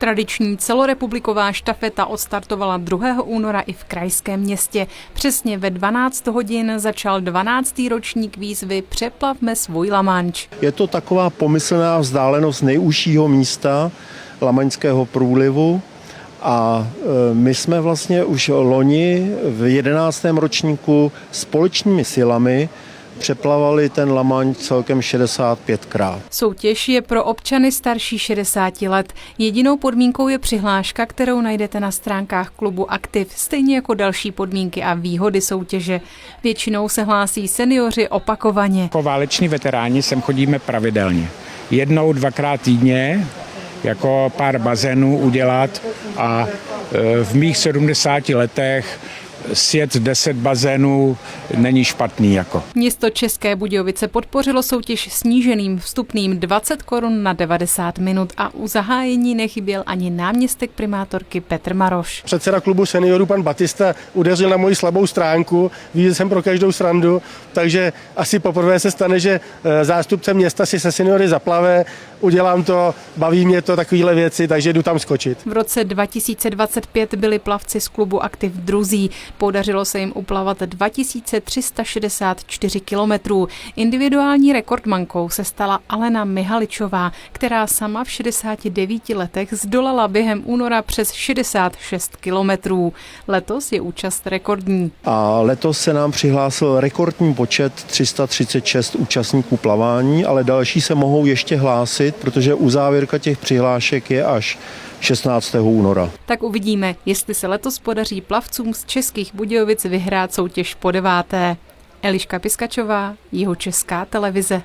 Tradiční celorepubliková štafeta odstartovala 2. února i v krajském městě. Přesně ve 12 hodin začal 12. ročník výzvy Přeplavme svůj La Manche. Je to taková pomyslná vzdálenost nejužšího místa Lamaňského průlivu a my jsme vlastně už loni v 11. ročníku společnými silami přeplavali ten La Manche celkem 65krát. Soutěž je pro občany starší 60 let. Jedinou podmínkou je přihláška, kterou najdete na stránkách klubu Aktiv, stejně jako další podmínky a výhody soutěže. Většinou se hlásí seniori opakovaně. Jako váleční veteráni sem chodíme pravidelně. 1-2krát týdně, jako pár bazénů udělat a v mých 70 letech sjet 10 bazénů není špatný jako. Město České Budějovice podpořilo soutěž sníženým vstupným 20 korun na 90 minut a u zahájení nechyběl ani náměstek primátorky Petr Maroš. Předseda klubu seniorů pan Batista udeřil na moji slabou stránku, ví, že jsem pro každou srandu, takže asi poprvé se stane, že zástupce města si se seniory zaplave, udělám to, baví mě to, takovéhle věci, takže jdu tam skočit. V roce 2025 byli plavci z klubu Aktiv druzí. Podařilo se jim uplavat 2364 kilometrů. Individuální rekordmankou se stala Alena Mihaličová, která sama v 69 letech zdolala během února přes 66 kilometrů. Letos je účast rekordní. A letos se nám přihlásil rekordní počet 336 účastníků plavání, ale další se mohou ještě hlásit, protože uzávěrka těch přihlášek je až 16. února. Tak uvidíme, jestli se letos podaří plavcům z Českých Budějovic vyhrát soutěž po 9. Eliška Piskačová, Jihočeská televize.